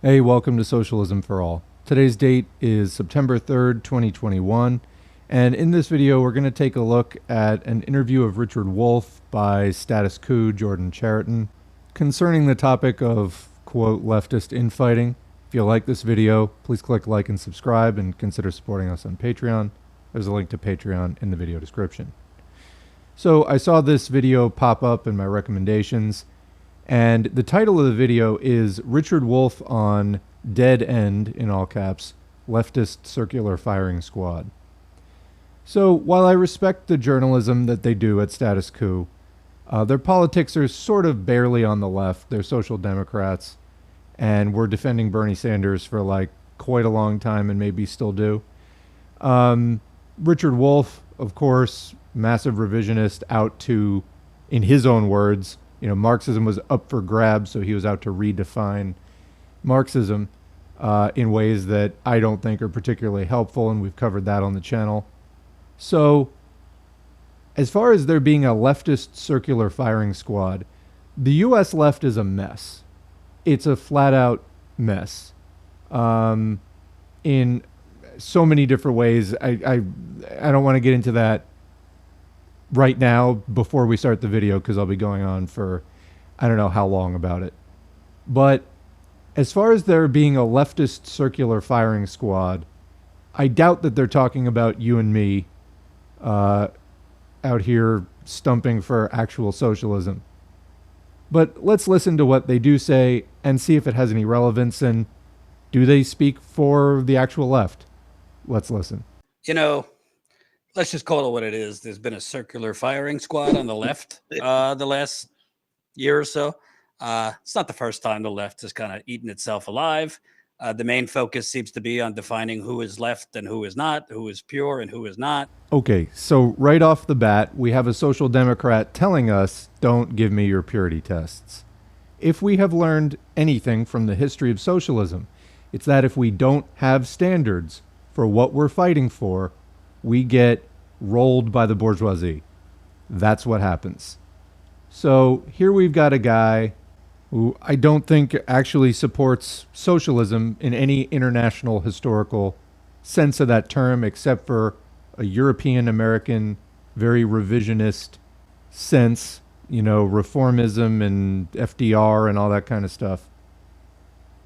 Hey, welcome to Socialism for All. Today's date is September 3rd, 2021, and in this video we're going to take a look at an interview of Richard Wolff by Status Coup Jordan Chariton concerning the topic of, quote, leftist infighting. If you like this video, please click like and subscribe and consider supporting us on Patreon. There's a link to Patreon in the video description. So I saw this video pop up in my recommendations, and the title of the video is Richard Wolff on Dead End, in all caps, Leftist Circular Firing Squad. So while I respect the journalism that they do at Status Coup, their politics are sort of barely on the left. They're social democrats, and were defending Bernie Sanders for like quite a long time and maybe still do. Richard Wolff, of course, massive revisionist, out to, in his own words, Marxism was up for grabs, so he was out to redefine Marxism in ways that I don't think are particularly helpful, and we've covered that on the channel. So, as far as there being a leftist circular firing squad, the U.S. left is a mess. It's a flat-out mess in so many different ways. I don't want to get into that right now before we start the video because I'll be going on for I don't know how long about it. But as far as there being a leftist circular firing squad, I doubt that they're talking about you and me out here stumping for actual socialism. But let's listen to what they do say and see if it has any relevance, and do they speak for the actual left? Let's listen. Let's just call it what it is. There's been a circular firing squad on the left the last year or so. It's not the first time the left has kind of eaten itself alive. The main focus seems to be on defining who is left and who is not, who is pure and who is not. Okay, so right off the bat, we have a social democrat telling us, don't give me your purity tests. If we have learned anything from the history of socialism, it's that if we don't have standards for what we're fighting for, we get rolled by the bourgeoisie. That's what happens. So here we've got a guy who I don't think actually supports socialism in any international historical sense of that term, except for a European American, very revisionist sense, reformism and FDR and all that kind of stuff,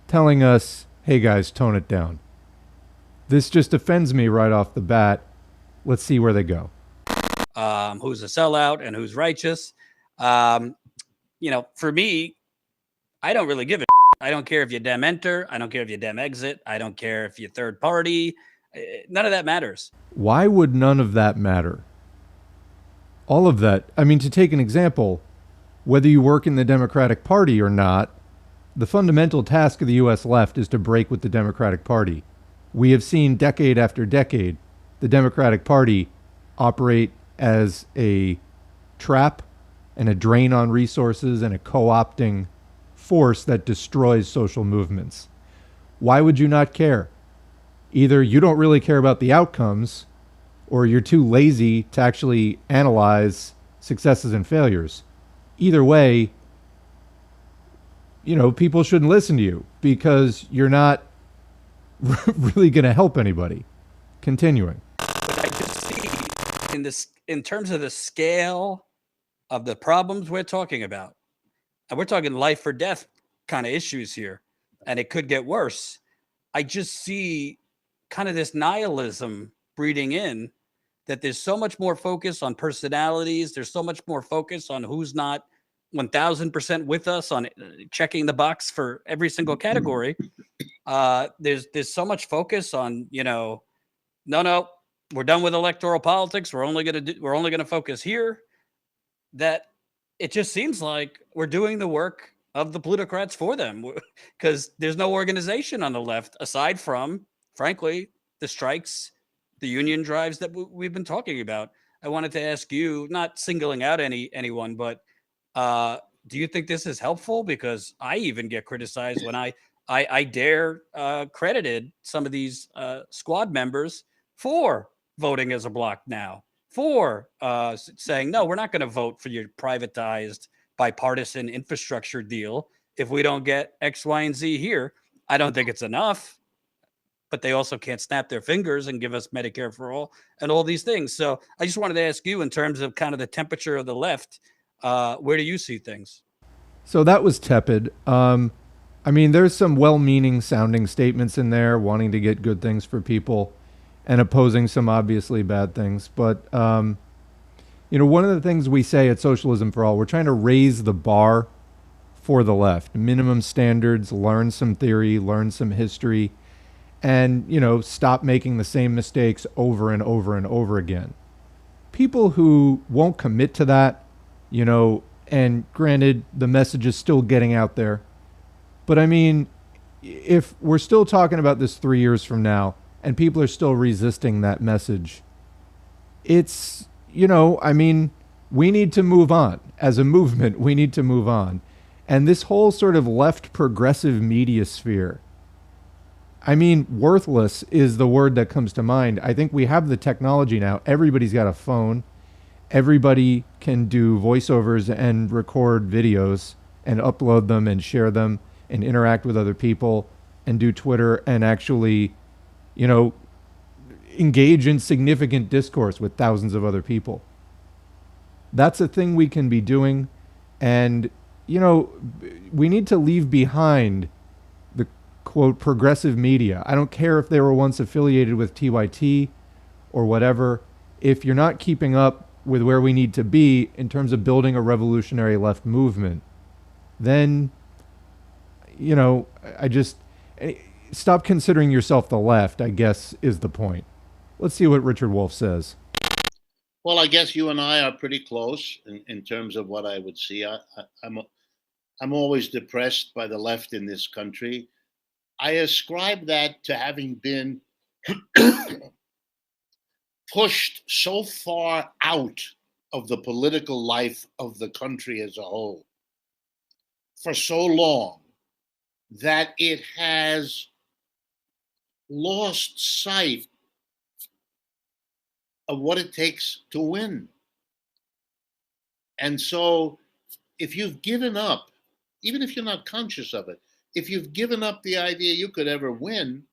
telling us, hey guys, tone it down. This just offends me right off the bat. Let's see where they go. Who's a sellout and who's righteous. For me, I don't really give a I don't care if you dem enter. I don't care if you dem exit. I don't care if you're third party. None of that matters. Why would none of that matter? All of that. I mean, to take an example, whether you work in the Democratic Party or not, the fundamental task of the U.S. left is to break with the Democratic Party. We have seen decade after decade the Democratic Party operate as a trap and a drain on resources and a co-opting force that destroys social movements. Why would you not care? Either you don't really care about the outcomes, or you're too lazy to actually analyze successes and failures. Either way, people shouldn't listen to you because you're not really going to help anybody. Continuing. But I just see in terms of the scale of the problems we're talking about, and we're talking life or death kind of issues here, and it could get worse. I just see kind of this nihilism breeding in, that there's so much more focus on personalities. There's so much more focus on who's not 1000% with us on checking the box for every single category. There's so much focus on, no, we're done with electoral politics. We're only going to focus here, that it just seems like we're doing the work of the plutocrats for them, because there's no organization on the left aside from, frankly, the strikes, the union drives that we've been talking about. I wanted to ask you, not singling out anyone, but do you think this is helpful? Because I even get criticized when I dare credited some of these squad members for voting as a bloc now, for saying, no, we're not going to vote for your privatized bipartisan infrastructure deal if we don't get X, Y, and Z here. I don't think it's enough, but they also can't snap their fingers and give us Medicare for all and all these things. So I just wanted to ask you, in terms of kind of the temperature of the left, where do you see things? So that was tepid. I mean, there's some well-meaning sounding statements in there, wanting to get good things for people, and opposing some obviously bad things. But one of the things we say at Socialism for All, we're trying to raise the bar for the left, minimum standards, learn some theory, learn some history, and stop making the same mistakes over and over and over again. People who won't commit to that, and granted, the message is still getting out there. But I mean, if we're still talking about this 3 years from now and people are still resisting that message, it's, I mean, we need to move on. As a movement, we need to move on. And this whole sort of left progressive media sphere, I mean, worthless is the word that comes to mind. I think we have the technology now. Everybody's got a phone. Everybody can do voiceovers and record videos and upload them and share them and interact with other people and do Twitter and actually, engage in significant discourse with thousands of other people. That's a thing we can be doing. And, we need to leave behind the quote progressive media. I don't care if they were once affiliated with TYT or whatever. If you're not keeping up with where we need to be in terms of building a revolutionary left movement, then, I just stop considering yourself the left, I guess, is the point. Let's see what Richard Wolff says. Well, I guess you and I are pretty close in terms of what I would see. I'm always depressed by the left in this country. I ascribe that to having been pushed so far out of the political life of the country as a whole for so long that it has lost sight of what it takes to win. And so if you've given up, even if you're not conscious of it, if you've given up the idea you could ever win,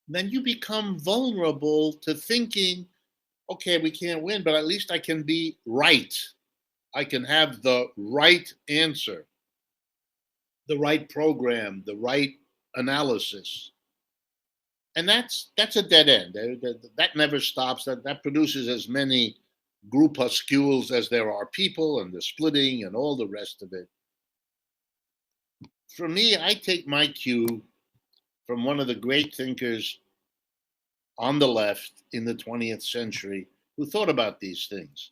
then you become vulnerable to thinking, okay, we can't win, but at least I can be right. I can have the right answer, the right program, the right analysis. And that's a dead end. That never stops. That produces as many groupuscules as there are people, and the splitting and all the rest of it. For me, I take my cue from one of the great thinkers on the left in the 20th century who thought about these things.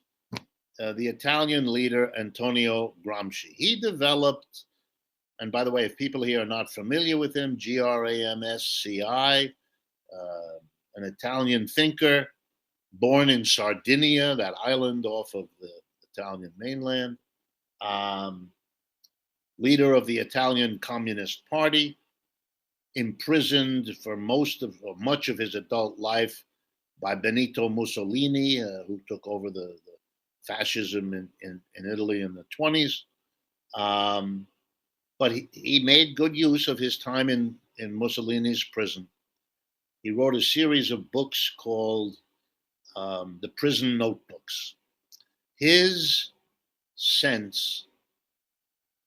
The Italian leader Antonio Gramsci. He developed, and by the way, if people here are not familiar with him, Gramsci, an Italian thinker, born in Sardinia, that island off of the Italian mainland, leader of the Italian Communist Party, imprisoned for much of his adult life by Benito Mussolini, who took over the fascism in Italy in the 20s. But he made good use of his time in Mussolini's prison. He wrote a series of books called The Prison Notebooks. His sense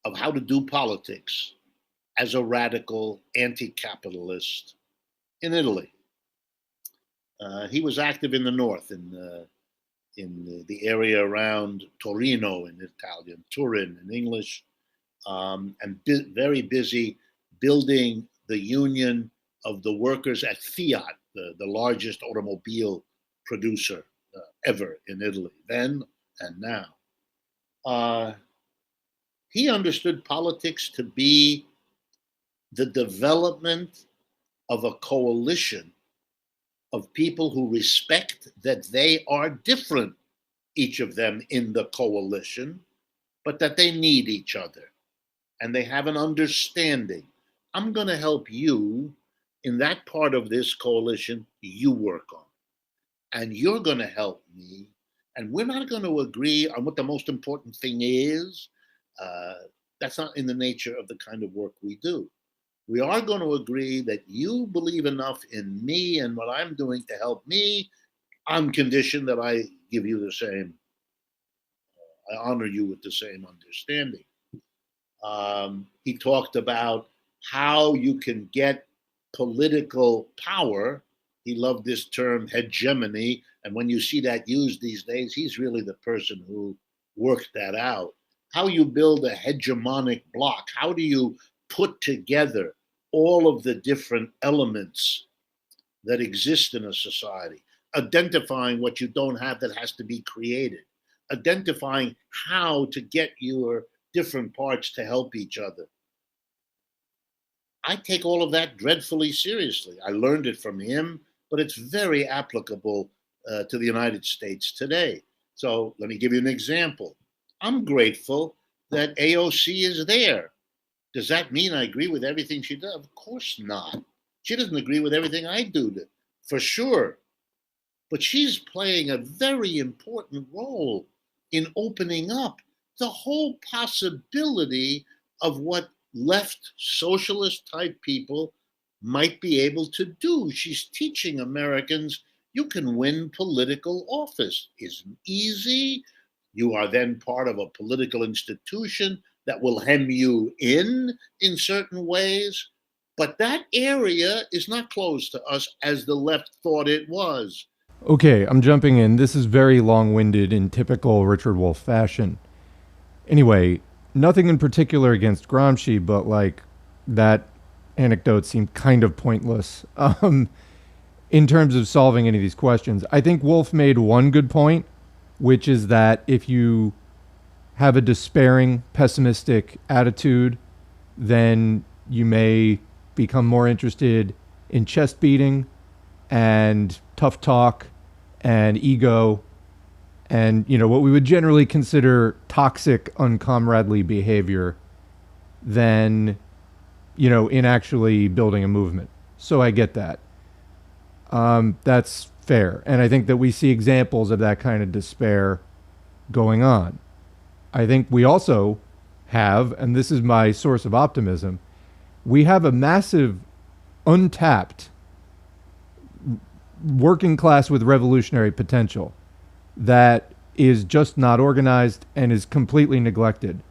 of how to do politics as a radical anti-capitalist in Italy. He was active in the north, in the area around Torino in Italian, Turin in English, and very busy building the union of the workers at Fiat, the largest automobile producer ever in Italy, then and now. He understood politics to be the development of a coalition of people who respect that they are different, each of them in the coalition, but that they need each other and they have an understanding. I'm going to help you in that part of this coalition you work on, and you're going to help me, and we're not going to agree on what the most important thing is. That's not in the nature of the kind of work we do. We are going to agree that you believe enough in me and what I'm doing to help me on condition that I give you the same, I honor you with the same understanding. He talked about how you can get political power. He loved this term hegemony. And when you see that used these days, he's really the person who worked that out. How you build a hegemonic block. How do you put together all of the different elements that exist in a society? Identifying what you don't have that has to be created. Identifying how to get your different parts to help each other. I take all of that dreadfully seriously. I learned it from him, but it's very applicable to the United States today. So let me give you an example. I'm grateful that AOC is there. Does that mean I agree with everything she does? Of course not. She doesn't agree with everything I do, for sure. But she's playing a very important role in opening up the whole possibility of what left socialist type people might be able to do. She's teaching Americans you can win political office. Isn't easy. You are then part of a political institution that will hem you in certain ways. But that area is not closed to us as the left thought it was. Okay, I'm jumping in. This is very long-winded in typical Richard Wolff fashion. Anyway, nothing in particular against Gramsci, but like that anecdote seemed kind of pointless in terms of solving any of these questions. I think Wolff made one good point, which is that if you have a despairing, pessimistic attitude, then you may become more interested in chest beating and tough talk and ego and, you know, what we would generally consider toxic, uncomradely behavior than, you know, in actually building a movement. So I get that. That's fair. And I think that we see examples of that kind of despair going on. I think we also have, and this is my source of optimism, we have a massive untapped working class with revolutionary potential that is just not organized and is completely neglected.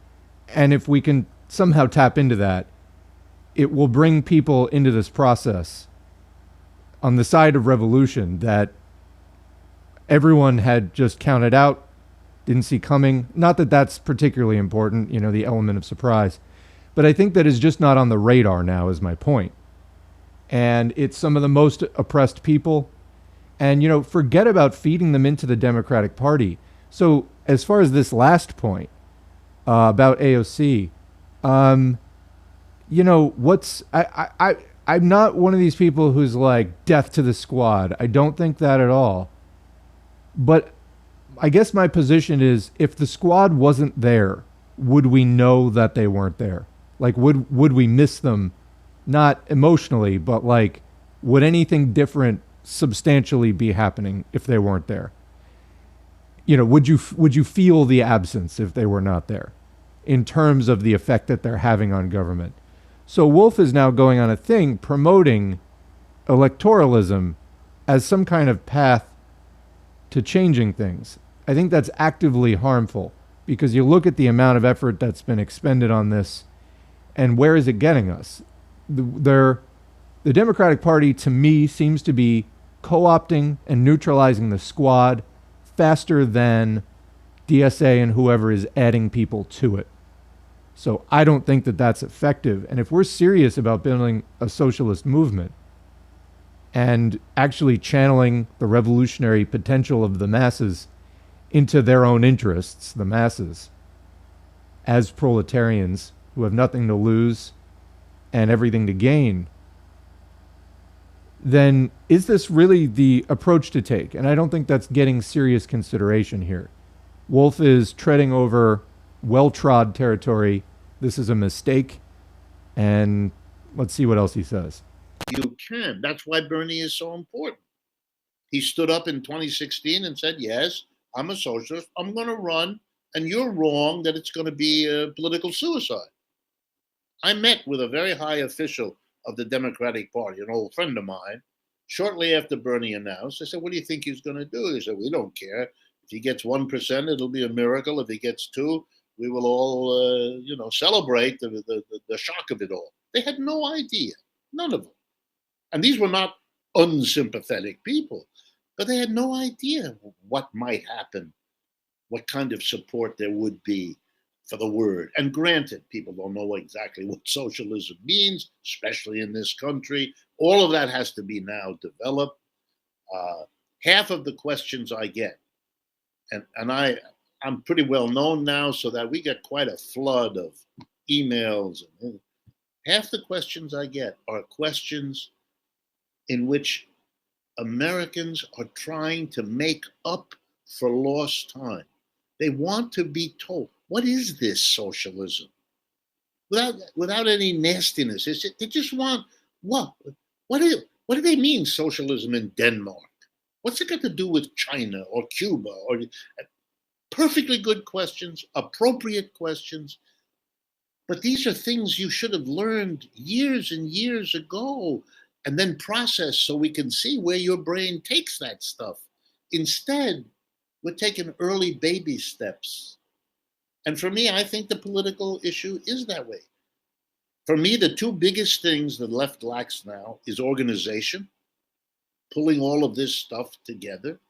And if we can somehow tap into that, it will bring people into this process on the side of revolution that everyone had just counted out, didn't see coming. Not that that's particularly important, you know, the element of surprise. But I think that is just not on the radar now, is my point. And it's some of the most oppressed people. And, you know, forget about feeding them into the Democratic Party. So as far as this last point about AOC, you know, I'm not one of these people who's like death to the squad. I don't think that at all. But I guess my position is, if the squad wasn't there, would we know that they weren't there? Like, would we miss them? Not emotionally, but like, would anything different substantially be happening if they weren't there? You know, would you feel the absence if they were not there, in terms of the effect that they're having on government? So Wolff is now going on a thing promoting electoralism as some kind of path to changing things. I think that's actively harmful, because you look at the amount of effort that's been expended on this, and where is it getting us? The Democratic Party, to me, seems to be co-opting and neutralizing the squad faster than DSA and whoever is adding people to it. So I don't think that that's effective. And if we're serious about building a socialist movement and actually channeling the revolutionary potential of the masses into their own interests, the masses, as proletarians who have nothing to lose and everything to gain, then is this really the approach to take? And I don't think that's getting serious consideration here. Wolff is treading over well-trod territory. This is a mistake. And let's see what else he says. You can. That's why Bernie is so important. He stood up in 2016 and said, yes, I'm a socialist. I'm going to run. And you're wrong that it's going to be a political suicide. I met with a very high official of the Democratic Party, an old friend of mine, shortly after Bernie announced. I said, "What do you think he's going to do?" He said, "We don't care. If he gets 1%, it'll be a miracle. If he gets 2, we will all, celebrate the shock of it all." They had no idea, none of them. And these were not unsympathetic people, but they had no idea what might happen, what kind of support there would be for the word. And granted, people don't know exactly what socialism means, especially in this country. All of that has to be now developed. Half of the questions I get, and I'm pretty well known now, so that we get quite a flood of emails. And half the questions I get are questions in which Americans are trying to make up for lost time. They want to be told, what is this socialism? Without any nastiness. They just want, what? What do they mean, socialism in Denmark? What's it got to do with China or Cuba? Or perfectly good questions, appropriate questions. But these are things you should have learned years and years ago, and then processed so we can see where your brain takes that stuff. Instead, we're taking early baby steps. And for me, I think the political issue is that way. For me, the two biggest things the left lacks now is organization, pulling all of this stuff together,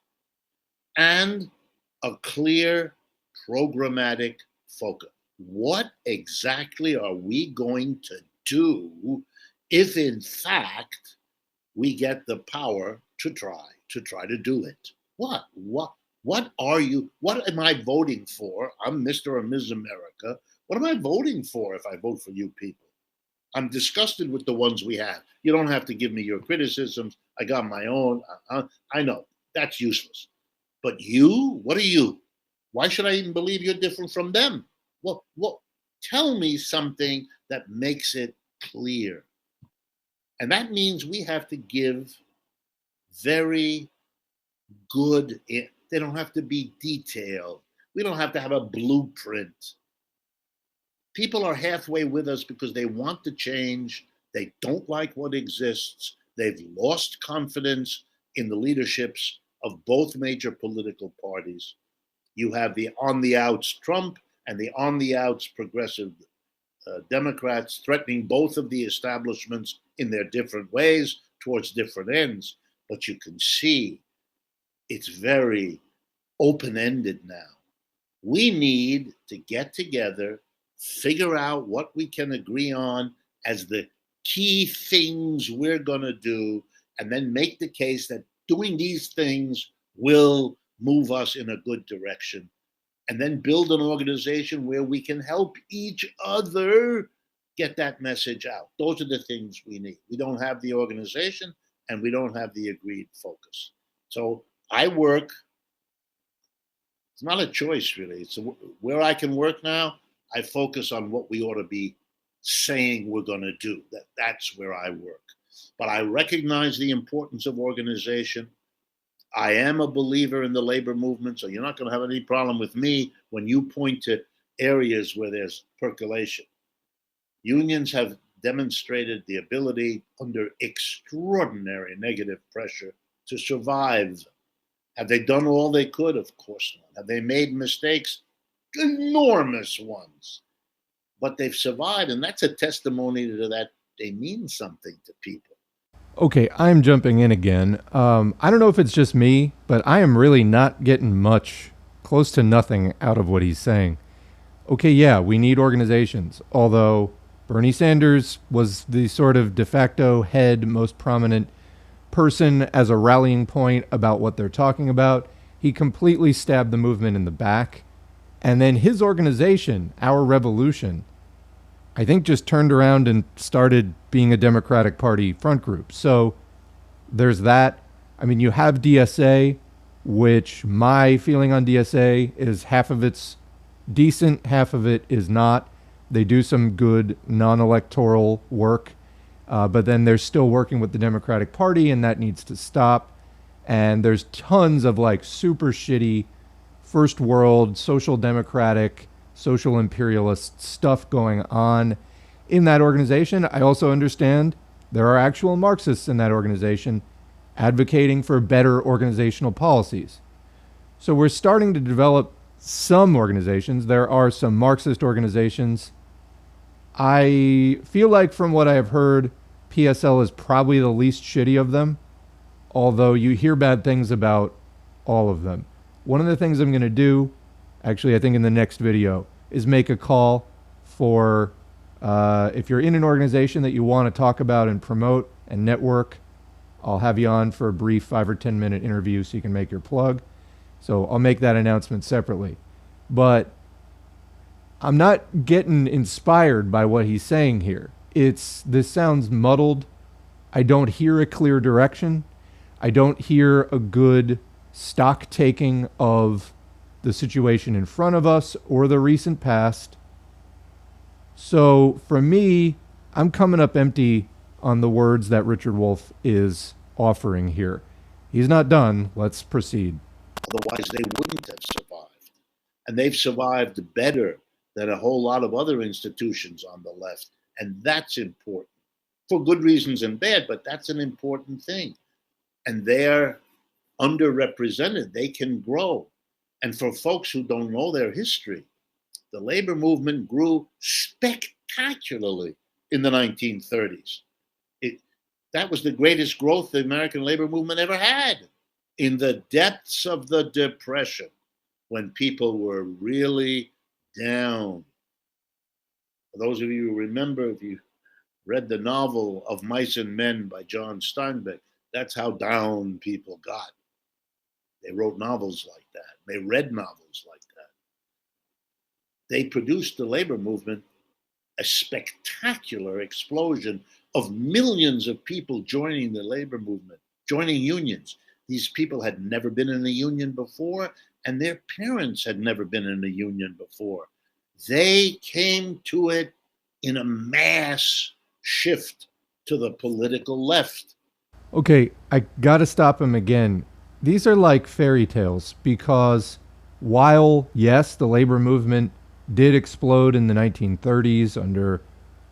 and a clear programmatic focus. What exactly are we going to do if, in fact, we get the power to try to do it? What am I voting for? I'm Mr. or Ms. America. What am I voting for if I vote for you people? I'm disgusted with the ones we have. You don't have to give me your criticisms. I got my own. I know that's useless. But you, what are you? Why should I even believe you're different from them? Well, tell me something that makes it clear. And that means we have to give very good, they don't have to be detailed. We don't have to have a blueprint. People are halfway with us because they want to change. They don't like what exists. They've lost confidence in the leaderships of both major political parties. You have the on the outs Trump and the on the outs progressive Democrats threatening both of the establishments in their different ways towards different ends. But you can see it's very open-ended now. We need to get together, figure out what we can agree on as the key things we're going to do, and then make the case that doing these things will move us in a good direction. And then build an organization where we can help each other get that message out. Those are the things we need. We don't have the organization and we don't have the agreed focus. So I work, it's not a choice really. It's where I can work now, I focus on what we ought to be saying we're going to do. That's where I work. But I recognize the importance of organization. I am a believer in the labor movement, so you're not going to have any problem with me when you point to areas where there's percolation. Unions have demonstrated the ability under extraordinary negative pressure to survive. Have they done all they could? Of course not. Have they made mistakes? Enormous ones. But they've survived, and that's a testimony to that they mean something to people. Okay, I'm jumping in again. I don't know if it's just me, but I am really not getting much, close to nothing out of what he's saying. Okay, yeah, we need organizations, although Bernie Sanders was the sort of de facto head, most prominent person as a rallying point about what they're talking about. He completely stabbed the movement in the back. And then his organization, Our Revolution, I think just turned around and started being a Democratic Party front group. So there's that. I mean, you have DSA, which my feeling on DSA is half of it's decent, half of it is not. They do some good non-electoral work, but then they're still working with the Democratic Party, and that needs to stop. And there's tons of like super shitty first world, social democratic, social imperialist stuff going on in that organization. I also understand There are actual Marxists in that organization advocating for better organizational policies. So we're starting to develop some organizations. There are some Marxist organizations. I feel like from what I have heard, PSL is probably the least shitty of them, although you hear bad things about all of them. One of the things I'm going to do, actually I think in the next video, is make a call for if you're in an organization that you want to talk about and promote and network, I'll have you on for a brief 5 or 10 minute interview so you can make your plug. So I'll make that announcement separately. But I'm not getting inspired by what he's saying here. This sounds muddled. I don't hear a clear direction. I don't hear a good stock taking of the situation in front of us or the recent past. So for me, I'm coming up empty on the words that Richard Wolff is offering here. He's not done. Let's proceed. Otherwise, they wouldn't have survived. And they've survived better than a whole lot of other institutions on the left. And that's important for good reasons and bad, but that's an important thing. And they're underrepresented. They can grow. And for folks who don't know their history, the labor movement grew spectacularly in the 1930s. That was the greatest growth the American labor movement ever had. In the depths of the Depression, when people were really down. For those of you who remember, if you read the novel Of Mice and Men by John Steinbeck, that's how down people got. They wrote novels like that. They read novels like that. They produced the labor movement, a spectacular explosion of millions of people joining the labor movement, joining unions. These people had never been in a union before, and their parents had never been in a union before. They came to it in a mass shift to the political left. Okay, I gotta stop him again. These are like fairy tales because while, yes, the labor movement did explode in the 1930s under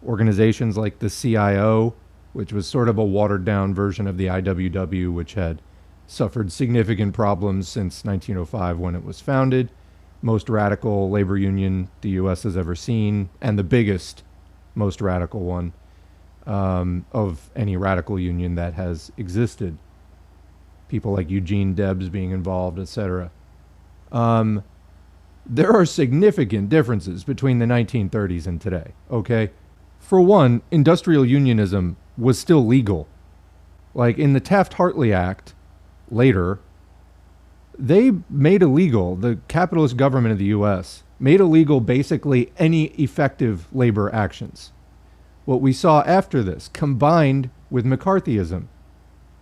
organizations like the CIO, which was sort of a watered down version of the IWW, which had suffered significant problems since 1905 when it was founded. Most radical labor union the U.S. has ever seen, and the biggest, most radical one of any radical union that has existed. People like Eugene Debs being involved, etc. There are significant differences between the 1930s and today, okay? For one, industrial unionism was still legal. Like in the Taft-Hartley Act, later, they made illegal, the capitalist government of the U.S. made illegal basically any effective labor actions. What we saw after this, combined with McCarthyism,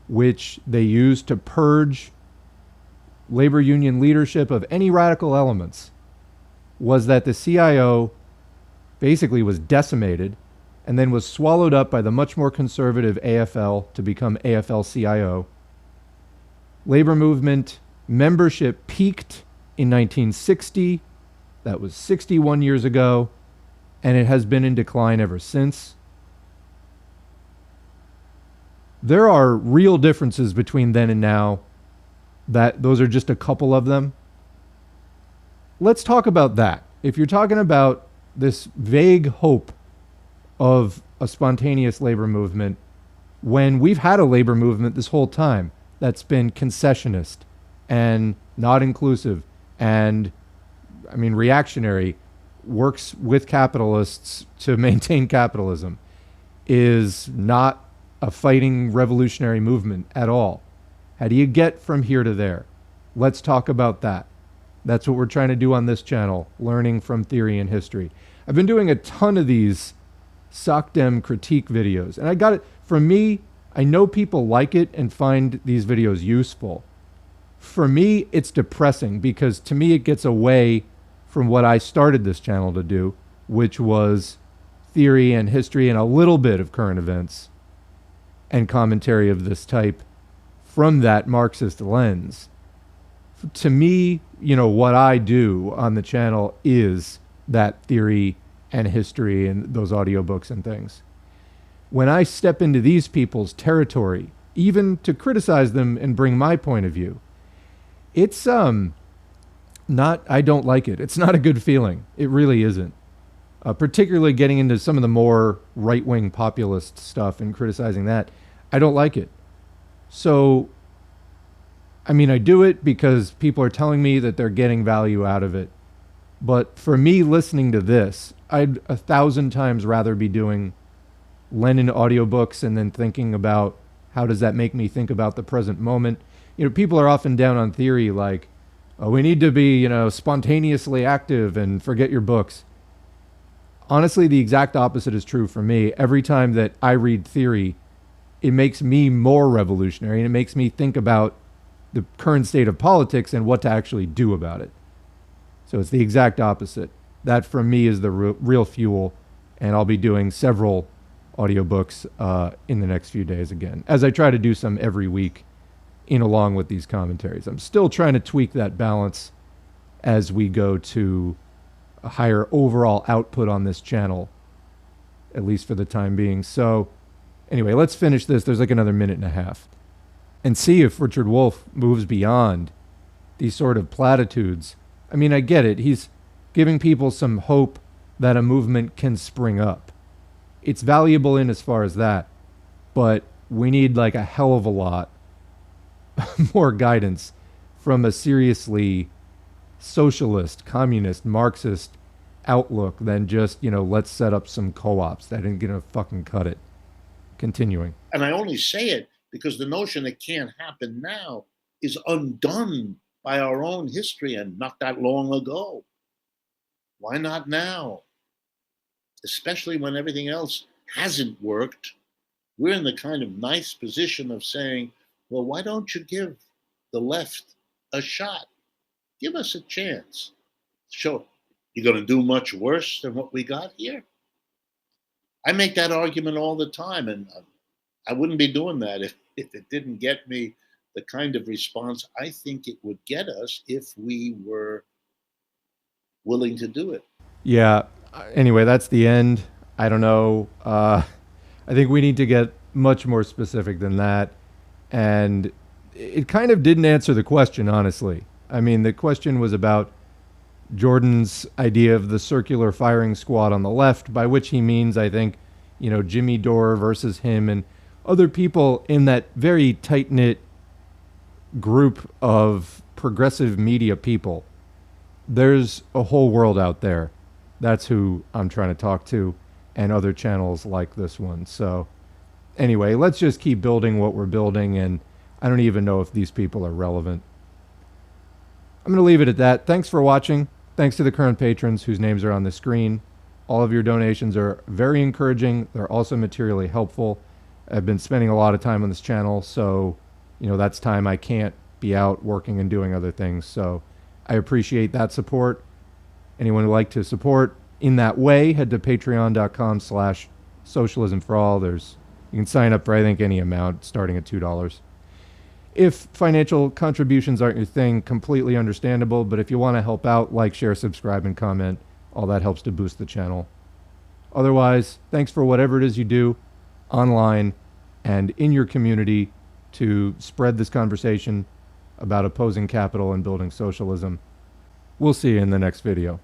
which they used to purge labor union leadership of any radical elements, was that the CIO basically was decimated and then was swallowed up by the much more conservative AFL to become AFL-CIO. Labor movement membership peaked in 1960. That was 61 years ago, and it has been in decline ever since. There are real differences between then and now. Those are just a couple of them. Let's talk about that. If you're talking about this vague hope of a spontaneous labor movement, when we've had a labor movement this whole time that's been concessionist and not inclusive and, I mean, reactionary, works with capitalists to maintain capitalism, is not a fighting revolutionary movement at all. How do you get from here to there? Let's talk about that. That's what we're trying to do on this channel, learning from theory and history. I've been doing a ton of these SocDem critique videos, and I got it from me. I know people like it and find these videos useful. For me, it's depressing because to me it gets away from what I started this channel to do, which was theory and history and a little bit of current events and commentary of this type from that Marxist lens. To me, you know, what I do on the channel is that theory and history and those audiobooks and things. when I step into these people's territory, even to criticize them and bring my point of view, it's not, I don't like it. It's not a good feeling. It really isn't. Particularly getting into some of the more right-wing populist stuff and criticizing that. I don't like it. So, I mean, I do it because people are telling me that they're getting value out of it. But for me, listening to this, I'd 1,000 times rather be doing Lenin audiobooks and then thinking about how does that make me think about the present moment. You know, people are often down on theory like, oh, we need to be, you know, spontaneously active and forget your books. Honestly, the exact opposite is true for me. Every time that I read theory, it makes me more revolutionary and it makes me think about the current state of politics and what to actually do about it. So it's the exact opposite. That for me is the real fuel, and I'll be doing several audiobooks in the next few days again, as I try to do some every week in along with these commentaries. I'm still trying to tweak that balance as we go to a higher overall output on this channel, at least for the time being. So anyway, let's finish this. There's like another minute and a half. And see if Richard Wolff moves beyond these sort of platitudes. I mean, I get it. He's giving people some hope that a movement can spring up. It's valuable in as far as that, but we need like a hell of a lot more guidance from a seriously socialist, communist, Marxist outlook than just, you know, let's set up some co-ops. That ain't gonna fucking cut it. Continuing. And I only say it because the notion it can't happen now is undone by our own history and not that long ago. Why not now? Especially when everything else hasn't worked. We're in the kind of nice position of saying, well, why don't you give the left a shot? Give us a chance. Sure, you're going to do much worse than what we got here? I make that argument all the time, and I wouldn't be doing that if it didn't get me the kind of response I think it would get us if we were willing to do it. Yeah. Anyway, that's the end. I don't know. I think we need to get much more specific than that. And it kind of didn't answer the question, honestly. I mean, the question was about Jordan's idea of the circular firing squad on the left, by which he means, I think, you know, Jimmy Dore versus him and other people in that very tight-knit group of progressive media people. There's a whole world out there. That's who I'm trying to talk to, and other channels like this one. So anyway, let's just keep building what we're building, and I don't even know if these people are relevant. I'm going to leave it at that. Thanks for watching. Thanks to the current patrons whose names are on the screen. All of your donations are very encouraging. They're also materially helpful. I've been spending a lot of time on this channel, so, you know, that's time I can't be out working and doing other things. So I appreciate that support. Anyone who'd like to support in that way, head to patreon.com/socialismforall. You can sign up for, I think, any amount starting at $2. If financial contributions aren't your thing, completely understandable. But if you want to help out, like, share, subscribe, and comment, all that helps to boost the channel. Otherwise, thanks for whatever it is you do online and in your community to spread this conversation about opposing capital and building socialism. We'll see you in the next video.